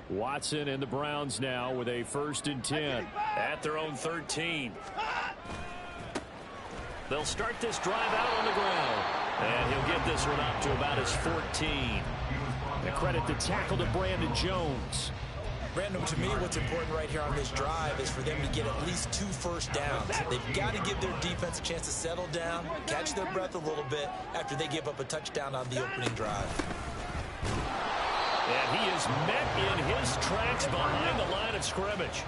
Watson and the Browns now with a 1st and 10. At their own 13. They'll start this drive out on the ground. And he'll get this one up to about his 14. The credit the tackle to Brandon Jones. Brandon, to me, what's important right here on this drive is for them to get at least 2 first downs. They've got to give their defense a chance to settle down, catch their breath a little bit after they give up a touchdown on the opening drive. And he is met in his tracks behind the line of scrimmage.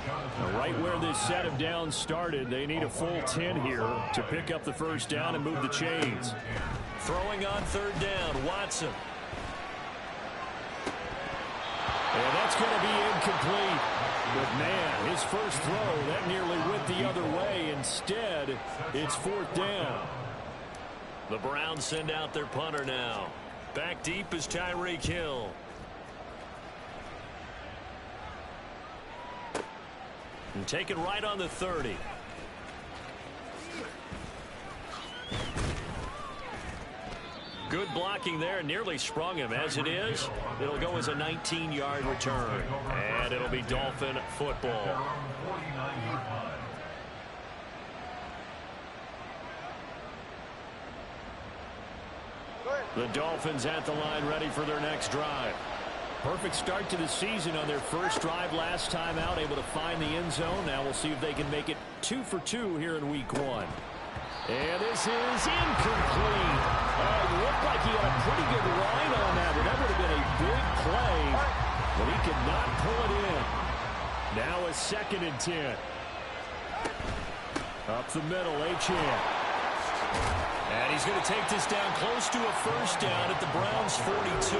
Right where this set of downs started, they need a full 10 here to pick up the 1st down and move the chains. Throwing on 3rd down, Watson. And that's going to be incomplete. But, man, his first throw, that nearly went the other way. Instead, it's 4th down. The Browns send out their punter now. Back deep is Tyreek Hill. And taken right on the 30. Good blocking there, nearly sprung him. As it is, it'll go as a 19-yard return. And it'll be Dolphin football. The Dolphins at the line ready for their next drive. Perfect start to the season on their first drive last time out, able to find the end zone. Now we'll see if they can make it 2 for 2 here in week 1. And this is incomplete. It looked like he had a pretty good line on that, but that would have been a big play, but he could not pull it in. Now a 2nd and 10. Up the middle, Achane. And he's going to take this down close to a 1st down at the Browns' 42.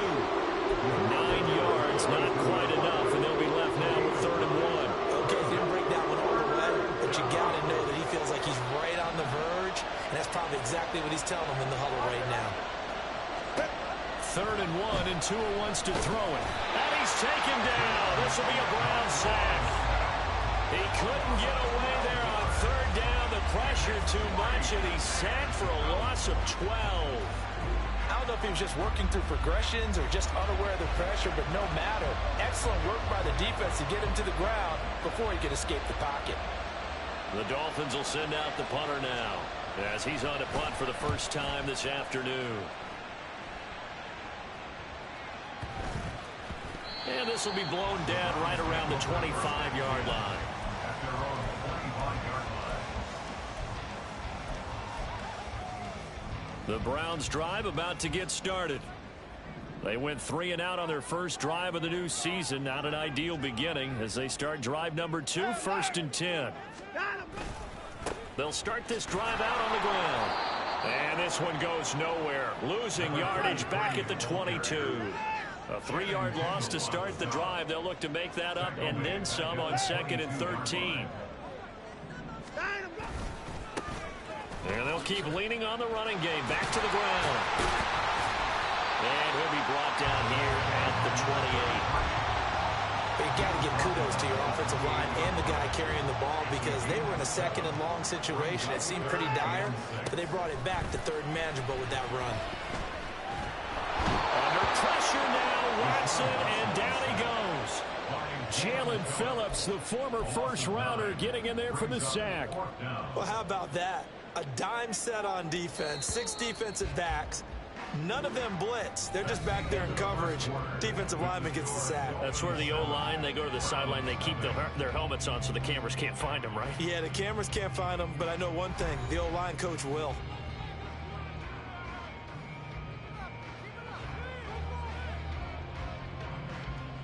9 yards, not quite enough, and they'll be left now with 3rd and 1. Okay, he didn't break that one all the way, but you got to know that he feels like he's right on the verge, and that's probably exactly what he's telling them in the huddle right now. 3rd and 1, and Tua wants to throw it. And he's taken down. This will be a Brown sack. He couldn't get away there on 3rd down. The pressure too much, and he's sacked for a loss of 12. I don't know if he was just working through progressions or just unaware of the pressure, but no matter. Excellent work by the defense to get him to the ground before he could escape the pocket. The Dolphins will send out the punter now as he's on to punt for the first time this afternoon. And this will be blown dead right around the 25-yard line. The Browns drive about to get started. They went 3 and out on their first drive of the new season. Not an ideal beginning as they start drive number 2, 1st and 10. They'll start this drive out on the ground. And this one goes nowhere. Losing yardage back at the 22. A 3-yard loss to start the drive. They'll look to make that up and then some on 2nd and 13. And they'll keep leaning on the running game. Back to the ground. And he'll be brought down here at the 28. But you got to give kudos to your offensive line and the guy carrying the ball because they were in a 2nd and long situation. It seemed pretty dire, but they brought it back to 3rd and manageable with that run. Under pressure now, Watson, and down he goes. Jalen Phillips, the former first-rounder, getting in there for the sack. Well, how about that? A dime set on defense, 6 defensive backs. None of them blitz. They're just back there in coverage. Defensive lineman gets the sack. That's where the O-line, they go to the sideline, they keep their helmets on so the cameras can't find them, right? Yeah, the cameras can't find them, but I know one thing. The O-line coach will.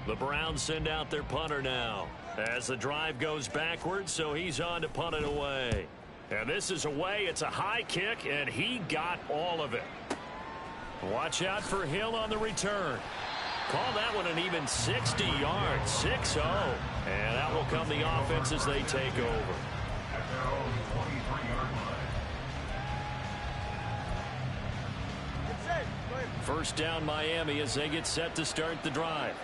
The Browns send out their punter now as the drive goes backwards, so he's on to punt it away. And this is away. It's a high kick, and he got all of it. Watch out for Hill on the return. Call that one an even 60 yards, 6-0. And that will come the offense as they take over. First down Miami as they get set to start the drive.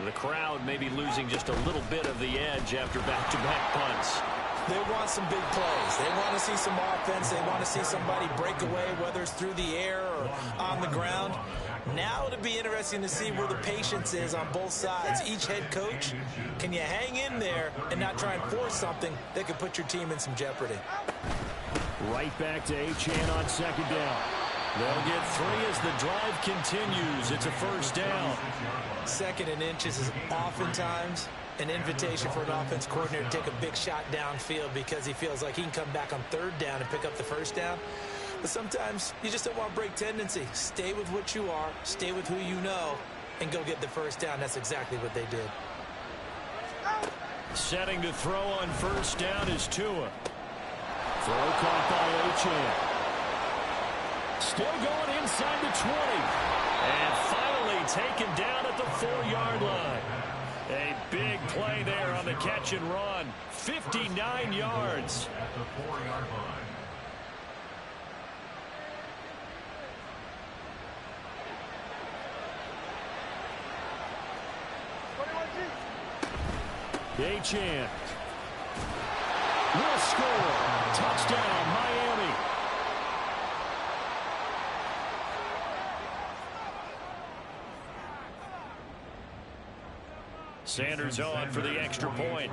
The crowd may be losing just a little bit of the edge after back-to-back punts. They want some big plays. They want to see some offense. They want to see somebody break away, whether it's through the air or on the ground. Now it'll be interesting to see where the patience is on both sides. Each head coach, can you hang in there and not try and force something that could put your team in some jeopardy? Right back to Achane on second down. They'll get 3 as the drive continues. It's a first down. 2nd and inches is oftentimes an invitation for an offense coordinator to take a big shot downfield because he feels like he can come back on 3rd down and pick up the first down. But sometimes you just don't want to break tendency. Stay with what you are, stay with who you know, and go get the first down. That's exactly what they did. Setting to throw on first down is Tua. Throw caught by Achane. Still going inside the 20. And finally taken down at the 4-yard line. A big play there on the catch and run. 59 yards. At the 4-yard line. Achane will score. Touchdown, Miami. Sanders on for the extra point.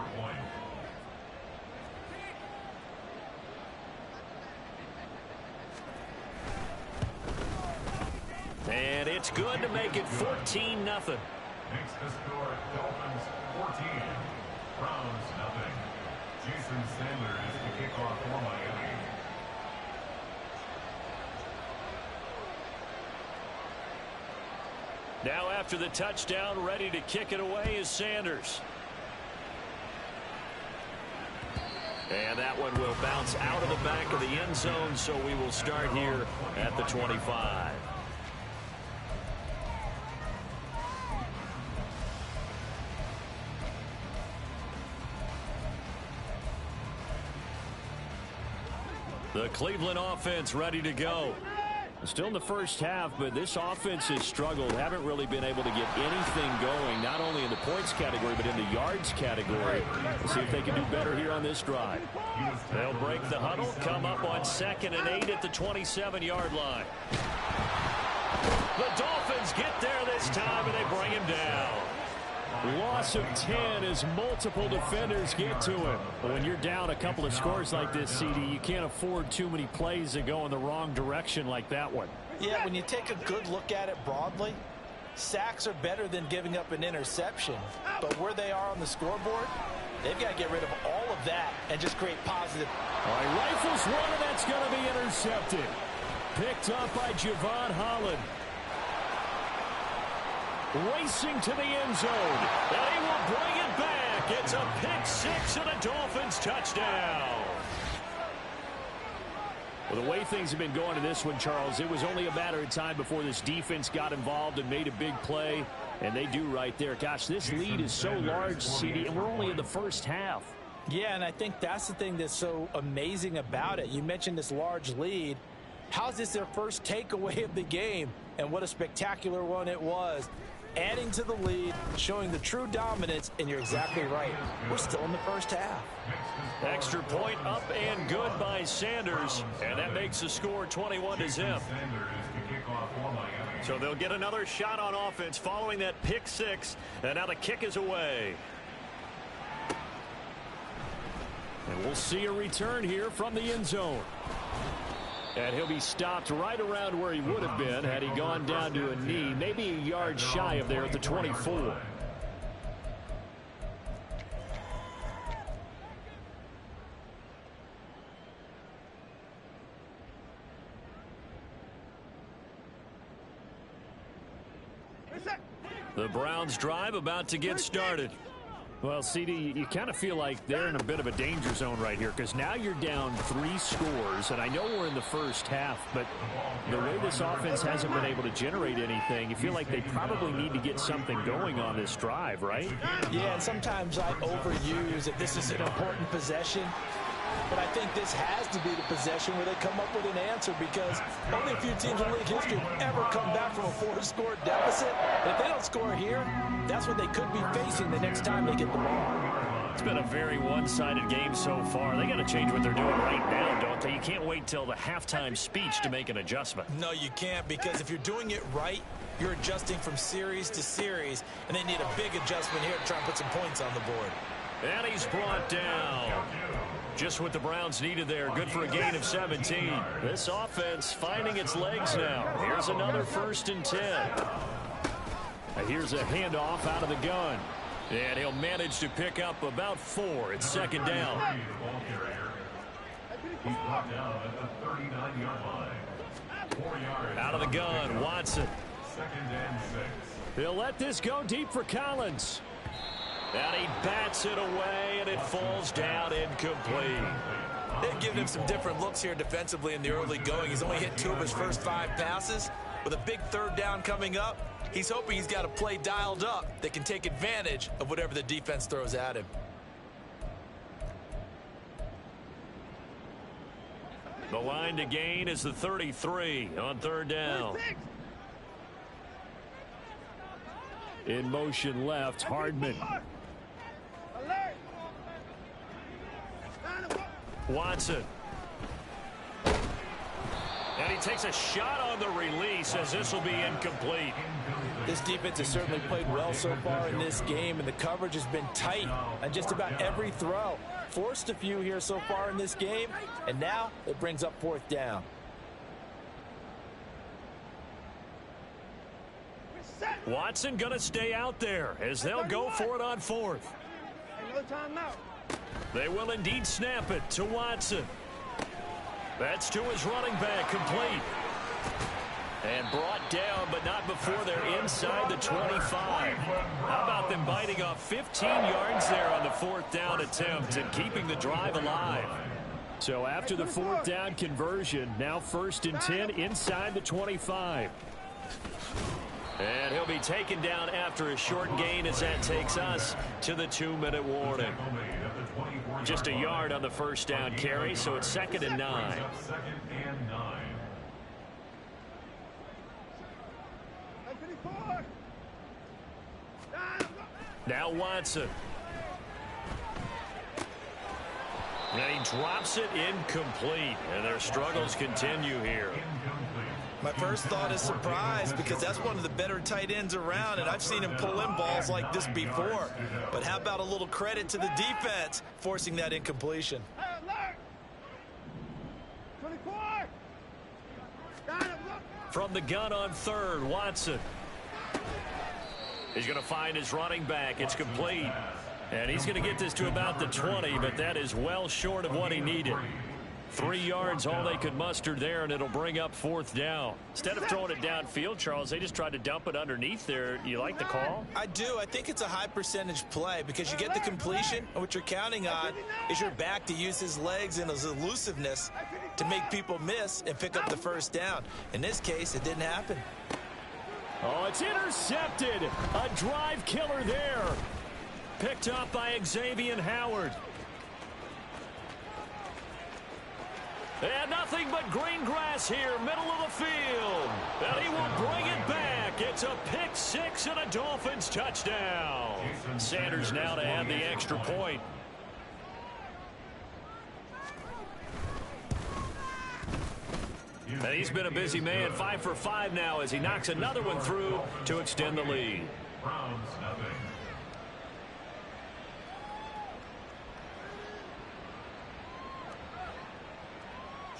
And it's good to make it 14-0. Makes the score Dolphins 14, Browns 0. Jason Sandler is the kickoff for Miami. Now after the touchdown, ready to kick it away is Sanders. And that one will bounce out of the back of the end zone, so we will start here at the 25. The Cleveland offense ready to go. Still in the first half, but this offense has struggled. Haven't really been able to get anything going, not only in the points category, but in the yards category. Let's see if they can do better here on this drive. They'll break the huddle, come up on 2nd and 8 at the 27-yard line. The Dolphins get there this time, and they bring him down. Loss of 10 as multiple defenders get to him. But when you're down a couple of scores like this, CD, you can't afford too many plays that go in the wrong direction like that one. Yeah, when you take a good look at it broadly, sacks are better than giving up an interception. But where they are on the scoreboard, they've got to get rid of all of that and just create positive. All right, rifles one, and that's going to be intercepted. Picked up by Javon Holland. Racing to the end zone, and he will bring it back. It's a pick 6 and a Dolphins touchdown. Well, the way things have been going in this one, Charles, it was only a matter of time before this defense got involved and made a big play, and they do right there. Gosh, this lead is so large, CD, and we're only in the first half. Yeah, and I think that's the thing that's so amazing about it. You mentioned this large lead. How's this their first takeaway of the game? And what a spectacular one it was. Adding to the lead, showing the true dominance, and you're exactly right. We're still in the first half. Extra point up and good by Sanders, and that makes the score 21-0. So they'll get another shot on offense following that pick 6, and now the kick is away. And we'll see a return here from the end zone. And he'll be stopped right around where he would have been had he gone down to a knee, maybe a yard shy of there at the 24. The Browns drive about to get started. Well, CD, you kind of feel like they're in a bit of a danger zone right here because now you're down 3 scores, and I know we're in the first half, but the way this offense hasn't been able to generate anything, you feel like they probably need to get something going on this drive, right? Yeah, and sometimes I overuse that this is an important possession. But I think this has to be the possession where they come up with an answer because only a few teams in league history have ever come back from a 4-score deficit. But if they don't score here, that's what they could be facing the next time they get the ball. It's been a very one-sided game so far. They got to change what they're doing right now, don't they? You can't wait till the halftime speech to make an adjustment. No, you can't, because if you're doing it right, You're adjusting from series to series, and they need a big adjustment here to try and put some points on the board. And he's brought down. Just what the Browns needed there. Good for a gain of 17. This offense finding its legs now. Here's another 1st and 10. Here's a handoff out of the gun. And he'll manage to pick up about 4. It's 2nd down. He's brought down at the 39-yard line. 4 yards. Out of the gun, Watson. 2nd and 6. He'll let this go deep for Collins. And he bats it away, and it falls down incomplete. They've given him some different looks here defensively in the early going. He's only hit 2 of his first 5 passes. With a big 3rd down coming up, he's hoping he's got a play dialed up that can take advantage of whatever the defense throws at him. The line to gain is the 33 on 3rd down. In motion left, Hardman. Watson. And he takes a shot on the release as this will be incomplete. This defense has certainly played well so far in this game, and the coverage has been tight on just about every throw. Forced a few here so far in this game, and now it brings up 4th down. Watson going to stay out there as they'll go for it on 4th. They will indeed snap it to Watson. That's to his running back, complete. And brought down, but not before they're inside the 25. How about them biting off 15 yards there on the 4th down attempt and keeping the drive alive? So after the 4th down conversion, now 1st and 10 inside the 25. And he'll be taken down after a short gain as that takes us to the 2-minute warning. Just a yard on the 1st down carry, so it's 2nd and 9. Now Watson. And he drops it incomplete, and their struggles continue here. My first thought is surprise, because that's one of the better tight ends around, and I've seen him pull in balls like this before. But how about a little credit to the defense forcing that incompletion? From the gun on 3rd, Watson. He's going to find his running back. It's complete. And he's going to get this to about the 20, but that is well short of what he needed. 3 yards, all they could muster there, and it'll bring up 4th down. Instead of throwing it downfield, Charles, they just tried to dump it underneath there. You like the call? I do. I think it's a high percentage play because you get the completion, and what you're counting on is your back to use his legs and his elusiveness to make people miss and pick up the 1st down. In this case, it didn't happen. Oh, it's intercepted. A drive killer there. Picked up by Xavier Howard. And nothing but green grass here, middle of the field. And he will bring it back. It's a pick 6 and a Dolphins touchdown. Sanders now to add the extra point. And he's been a busy man, 5 for 5 now as he knocks another one through to extend the lead. Browns, nothing.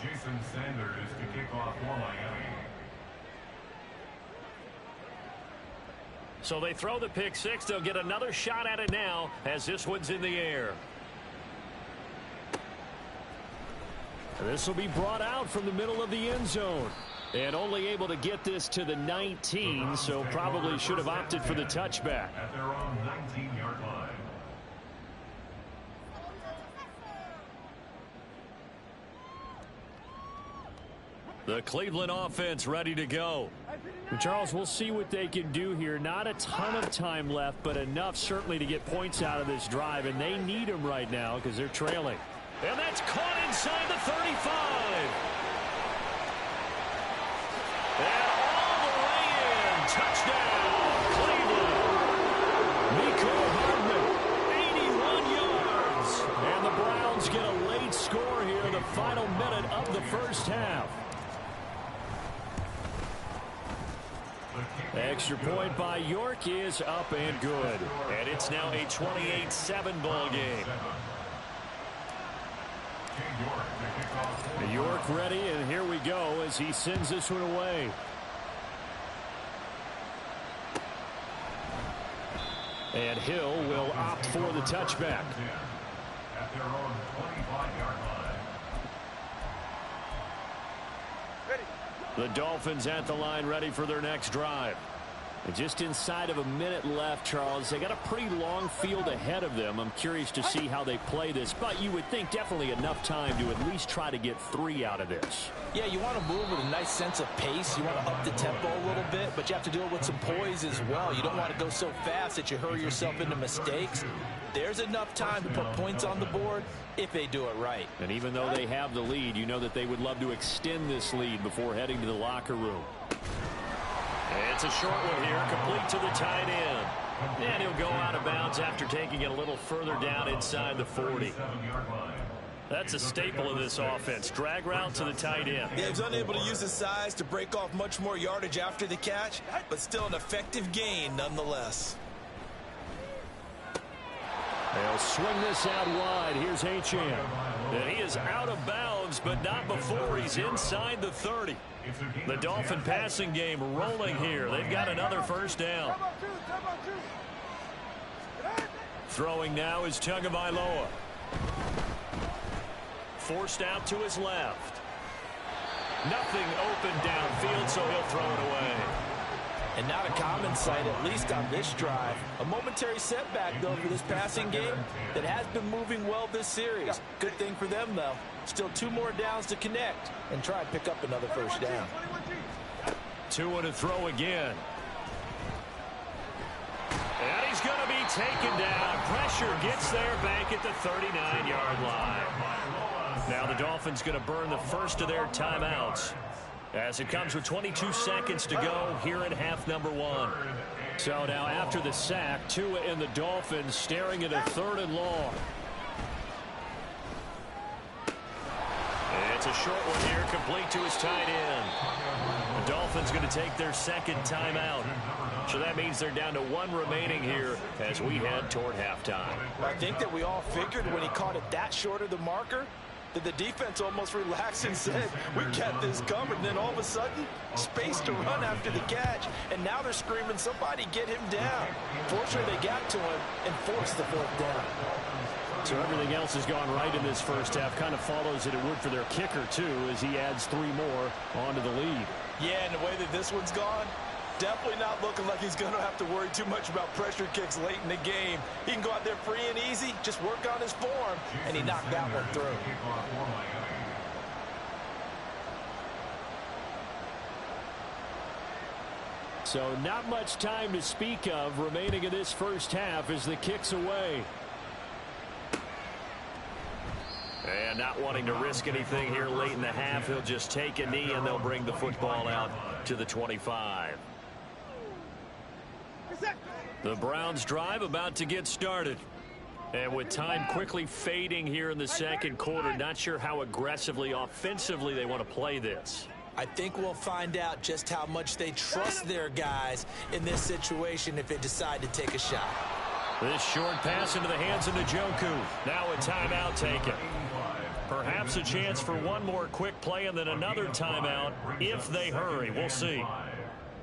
Jason Sanders to kick off for Miami. So they throw the pick 6. They'll get another shot at it now as this one's in the air. This will be brought out from the middle of the end zone. And only able to get this to the 19, so probably should have opted for the touchback. At their own 19-yard line. The Cleveland offense ready to go. Charles, we'll see what they can do here. Not a ton of time left, but enough certainly to get points out of this drive, and they need them right now because they're trailing. And that's caught inside the 35. And all the way in. Touchdown, Cleveland. Miko Hardman, 81 yards. And the Browns get a late score here in the final minute of the first half. The kick Extra point by York is up and good. And it's now a 28-7 ball game. York ready, and here we go as he sends this one away. And Hill will opt for the touchback. At their own 25-yard line. The Dolphins at the line ready for their next drive. And just inside of a minute left, Charles. They got a pretty long field ahead of them. I'm curious to see how they play this, but you would think definitely enough time to at least try to get 3 out of this. Yeah, you want to move with a nice sense of pace. You want to up the tempo a little bit, but you have to do it with some poise as well. You don't want to go so fast that you hurry yourself into mistakes. There's enough time to put points on the board if they do it right. And even though they have the lead, you know that they would love to extend this lead before heading to the locker room. It's a short one here, complete to the tight end. And he'll go out of bounds after taking it a little further down inside the 40. That's a staple of this offense. Drag route to the tight end. Yeah, he's unable to use his size to break off much more yardage after the catch, but still an effective gain nonetheless. They'll swing this out wide. Here's Achane. And he is out of bounds, but not before he's inside the 30. The Dolphin passing game rolling here. They've got another first down. Throwing now is Tagovailoa. Forced out to his left. Nothing open downfield, so he'll throw it away. And not a common sight, at least on this drive. A momentary setback, though, for this passing game that has been moving well this series. Good thing for them, though. Still 2 more downs to connect and try and pick up another first down. 2 to throw again. And he's going to be taken down. Pressure gets there back at the 39-yard line. Now the Dolphins going to burn the first of their timeouts, as it comes with 22 seconds to go here in half number 1. So now after the sack, Tua and the Dolphins staring at a 3rd and long. It's a short one here, complete to his tight end. The Dolphins going to take their second timeout. So that means they're down to 1 remaining here as we head toward halftime. I think that we all figured when he caught it that short of the marker that the defense almost relaxed and said, we got this covered. And then all of a sudden, space to run after the catch. And now they're screaming, somebody get him down. Fortunately, they got to him and forced the 4th down. So everything else has gone right in this first half. Kind of follows that it would for their kicker, too, as he adds 3 more onto the lead. Yeah, and the way that this one's gone, definitely not looking like he's going to have to worry too much about pressure kicks late in the game. He can go out there free and easy, just work on his form, and he knocked that one through. So not much time to speak of remaining in this first half as the kick's away. And not wanting to risk anything here late in the half, he'll just take a knee and they'll bring the football out to the 25. The Browns drive about to get started. And with time quickly fading here in the second quarter, not sure how aggressively, offensively they want to play this. I think we'll find out just how much they trust their guys in this situation if they decide to take a shot. This short pass into the hands of Njoku. Now a timeout taken. Perhaps a chance for one more quick play and then another timeout if they hurry. We'll see.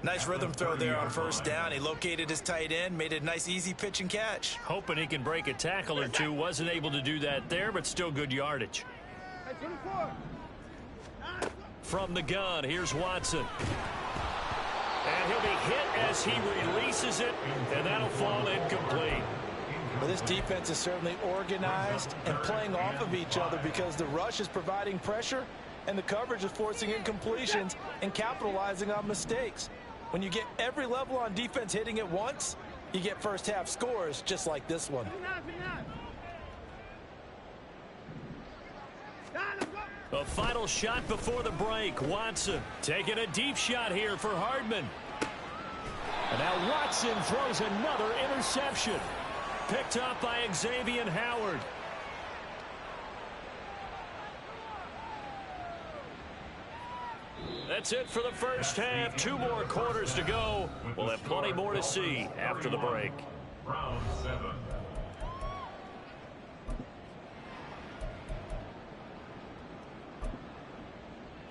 Nice rhythm throw there on first down. He located his tight end, made a nice easy pitch and catch. Hoping he can break a tackle or two. Wasn't able to do that there, but still good yardage. From the gun, here's Watson. And he'll be hit as he releases it, and that'll fall incomplete. Well, this defense is certainly organized and playing off of each other because the rush is providing pressure and the coverage is forcing incompletions and capitalizing on mistakes. When you get every level on defense hitting at once, you get first half scores just like this one. A final shot before the break. Watson taking a deep shot here for Hardman. And now Watson throws another interception. Picked up by Xavier Howard. That's it for the first half. 2 more quarters to go. We'll have plenty more to see after the break. Round 7.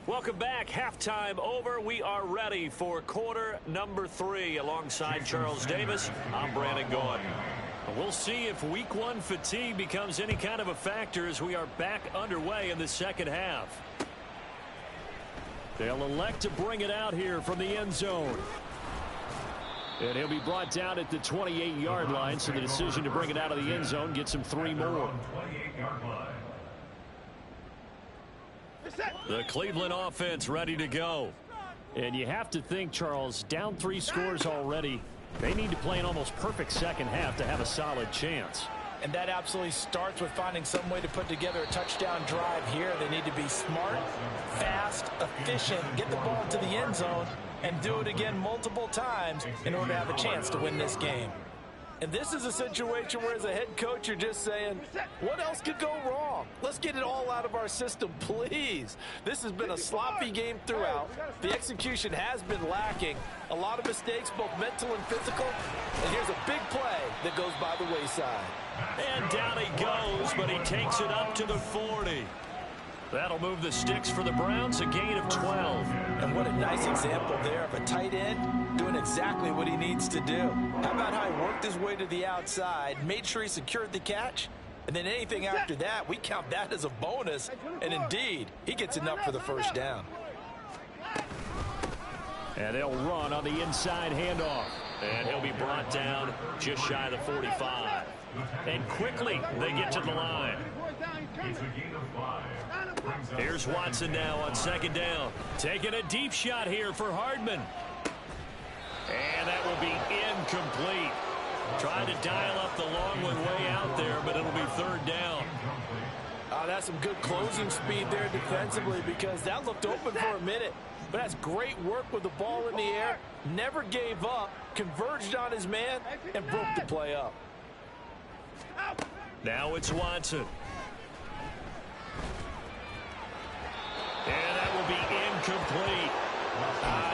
Welcome back. Halftime over. We are ready for quarter number 3. Alongside Charles Davis, I'm Brandon Gordon. We'll see if week 1 fatigue becomes any kind of a factor as we are back underway in the second half. They'll elect to bring it out here from the end zone. And he'll be brought down at the 28-yard line, so the decision to bring it out of the end zone gets him 3 more. The Cleveland offense ready to go. And you have to think, Charles, down 3 scores already. They need to play an almost perfect second half to have a solid chance. And that absolutely starts with finding some way to put together a touchdown drive here. They need to be smart, fast, efficient, get the ball to the end zone, and do it again multiple times in order to have a chance to win this game. And this is a situation where, as a head coach, you're just saying, what else could go wrong? Let's get it all out of our system, please. This has been a sloppy game throughout. The execution has been lacking. A lot of mistakes, both mental and physical. And here's a big play that goes by the wayside. And down he goes, but he takes it up to the 40. That'll move the sticks for the Browns, a gain of 12. And what a nice example there of a tight end doing exactly what he needs to do. How about how he worked his way to the outside, made sure he secured the catch, and then anything after that, we count that as a bonus. And indeed, he gets enough for the first down. And they'll run on the inside handoff. And he'll be brought down just shy of the 45. And quickly, they get to the line. It's a gain of 5. Here's Watson now on second down. Taking a deep shot here for Hardman. And that will be incomplete. Trying to dial up the long one way out there, but it'll be third down. That's some good closing speed there defensively, because that looked open for a minute. But that's great work with the ball in the air. Never gave up, converged on his man, and broke the play up. Now it's Watson. And that will be incomplete.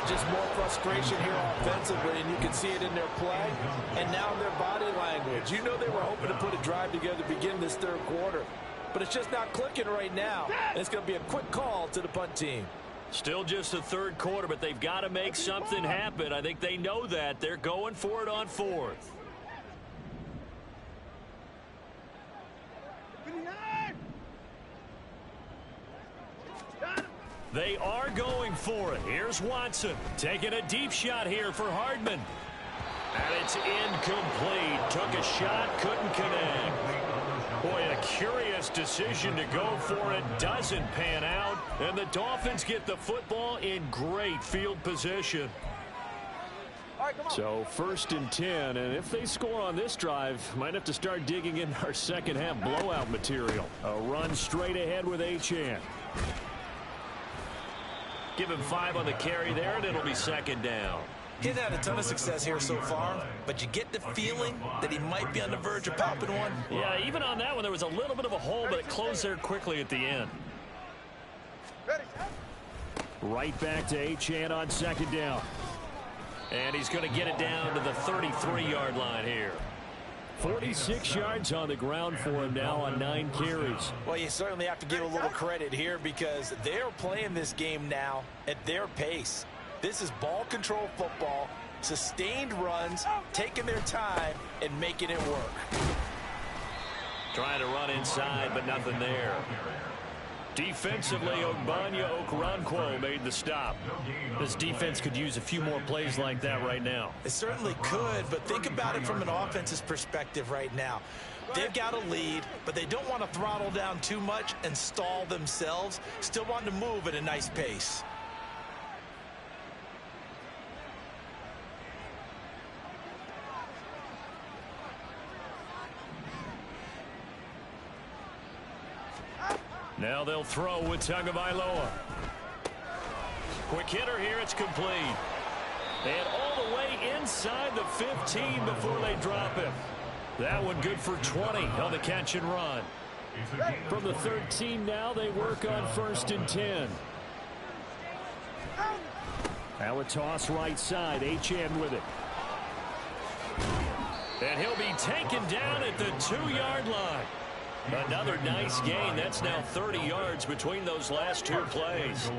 Just more frustration here offensively, and you can see it in their play and now in their body language. You know they were hoping to put a drive together to begin this third quarter, but it's just not clicking right now. And it's going to be a quick call to the punt team. Still just the third quarter, but they've got to make something happen. I think they know that. They're going for it on 4th. They are going for it. Here's Watson taking a deep shot here for Hardman. And it's incomplete. Took a shot, couldn't connect. Boy, a curious decision to go for it. Doesn't pan out. And the Dolphins get the football in great field position. So 1st and 10, and if they score on this drive, might have to start digging in our second half blowout material. A run straight ahead with Achane. Give him 5 on the carry there, and it'll be second down. He's had a ton of success here so far, but you get the feeling that he might be on the verge of popping one. Yeah, even on that one, there was a little bit of a hole, but it closed there quickly at the end. Right back to Achane on second down. And he's going to get it down to the 33-yard line here. 46 yards on the ground for him now on 9 carries. Well, you certainly have to give a little credit here, because they're playing this game now at their pace. This is ball control football, sustained runs, taking their time, and making it work. Trying to run inside, but nothing there. Defensively, Ogbanya Okoronkwo made the stop. This defense could use a few more plays like that right now. It certainly could, but think about it from an offense's perspective right now. They've got a lead, but they don't want to throttle down too much and stall themselves. Still want to move at a nice pace. Now they'll throw with Tagovailoa. Quick hitter here, it's complete. And all the way inside the 15 before they drop him. That one good for 20 on the catch and run. From the 13 now, they work on 1st and 10. Now a toss right side. Achane with it. And he'll be taken down at the 2-yard line. Another nice gain. That's now 30 yards between those last two plays.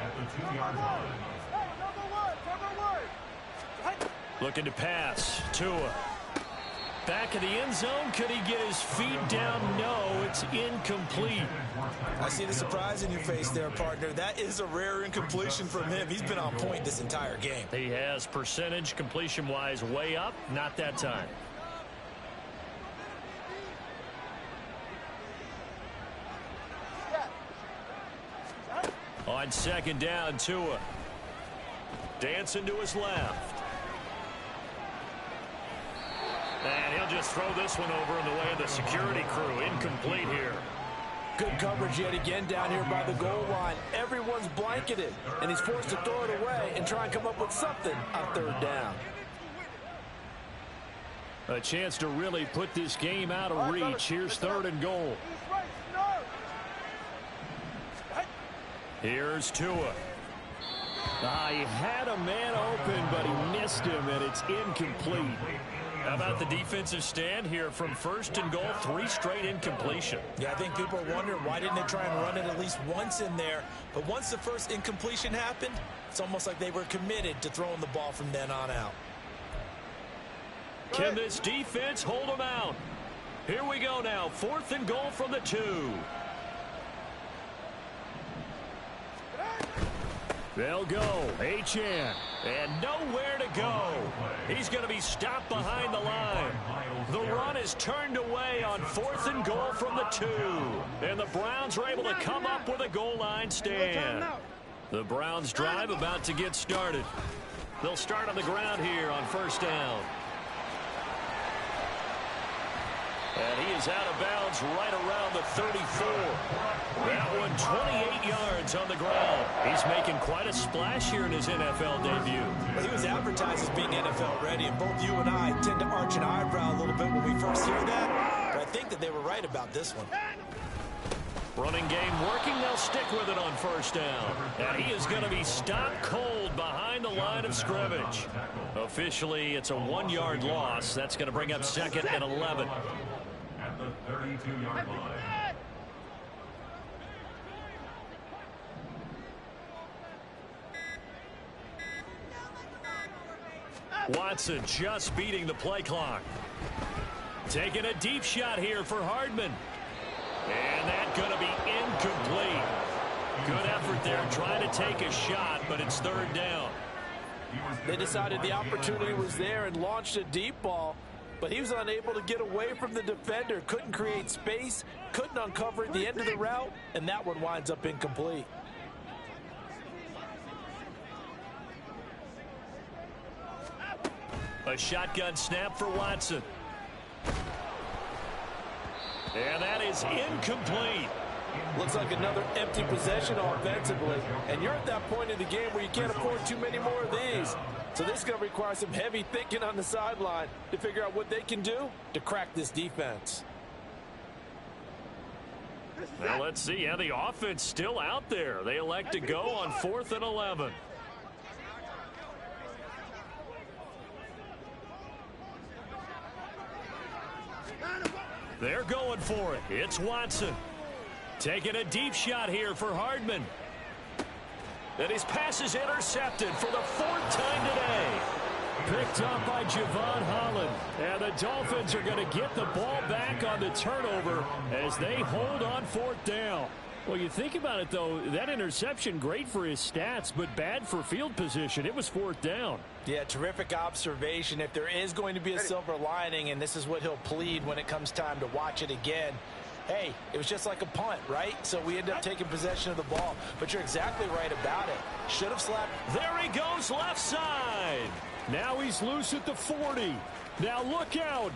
At the 2-yard line. Looking to pass. Tua. Back of the end zone. Could he get his feet down? No, it's incomplete. I see the surprise in your face there, partner. That is a rare incompletion from him. He's been on point this entire game. He has percentage completion-wise way up. Not that time. On second down, Tua. Dancing to his left. And he'll just throw this one over in the way of the security crew. Incomplete here. Good coverage yet again down here by the goal line. Everyone's blanketed, and he's forced to throw it away and try and come up with something on third down. A chance to really put this game out of reach. Here's third and goal. Here's Tua. He had a man open, but he missed him, and it's incomplete. How about the defensive stand here from first and goal? 3 straight incompletion. Yeah, I think people are wondering why didn't they try and run it at least once in there. But once the first incompletion happened, it's almost like they were committed to throwing the ball from then on out. Can this defense hold them out? Here we go now. 4th and goal from the 2. They'll go. Achane. And nowhere to go. He's going to be stopped behind the line. The run is turned away on 4th and goal from the 2. And the Browns are able to come up with a goal line stand. The Browns drive about to get started. They'll start on the ground here on first down. And he is out of bounds right around the 34. That one 28 yards on the ground. He's making quite a splash here in his NFL debut. Well, he was advertised as being NFL ready, and both you and I tend to arch an eyebrow a little bit when we first hear that. But I think that they were right about this one. Running game working. They'll stick with it on first down. And he is going to be stopped cold behind the line of scrimmage. Officially, it's a 1-yard loss. That's going to bring up 2nd and 11. At the 32-yard line. Watson just beating the play clock. Taking a deep shot here for Hardman. And that's going to be incomplete. Good effort there trying to take a shot, but it's third down. They decided the opportunity was there and launched a deep ball, but he was unable to get away from the defender. Couldn't create space, couldn't uncover the end of the route, and that one winds up incomplete. A shotgun snap for Watson. And that is incomplete. Looks like another empty possession offensively, and you're at that point in the game where you can't afford too many more of these. So this is going to require some heavy thinking on the sideline to figure out what they can do to crack this defense. Now let's see how the offense still out there. They elect to go on 4th and 11. They're going for it. It's Watson. Taking a deep shot here for Hardman. And his pass is intercepted for the 4th time today. Picked up by Javon Holland. And the Dolphins are going to get the ball back on the turnover as they hold on 4th down. Well, you think about it, though, that interception, great for his stats, but bad for field position. It was 4th down. Yeah, terrific observation. If there is going to be a silver lining, and this is what he'll plead when it comes time to watch it again, hey, it was just like a punt, right? So we end up taking possession of the ball. But you're exactly right about it. Should have slapped. There he goes, left side. Now he's loose at the 40. Now look out.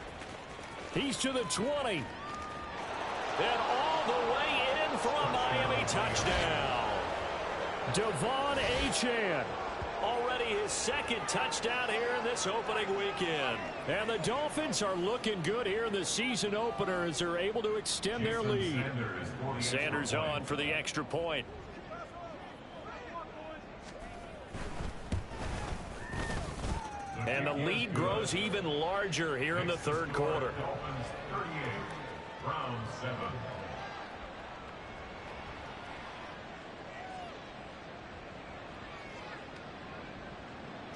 He's to the 20. And all the way in for a Miami touchdown. Devon Achane. Already his 2nd touchdown here in this opening weekend. And the Dolphins are looking good here in the season opener as they're able to extend their lead. Sanders on for the extra point. And the lead grows even larger here in the third quarter. Dolphins 38, Browns 7.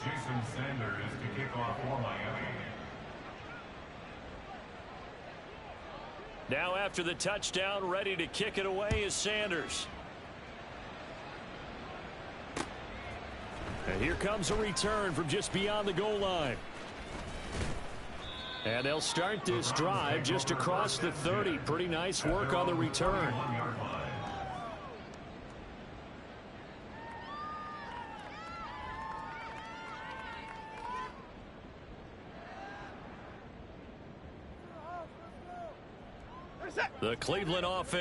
Jason Sanders to kick off for Miami. Now after the touchdown, ready to kick it away is Sanders. And here comes a return from just beyond the goal line. And they'll start this drive just across the 30. Pretty nice work on the return. The Cleveland offense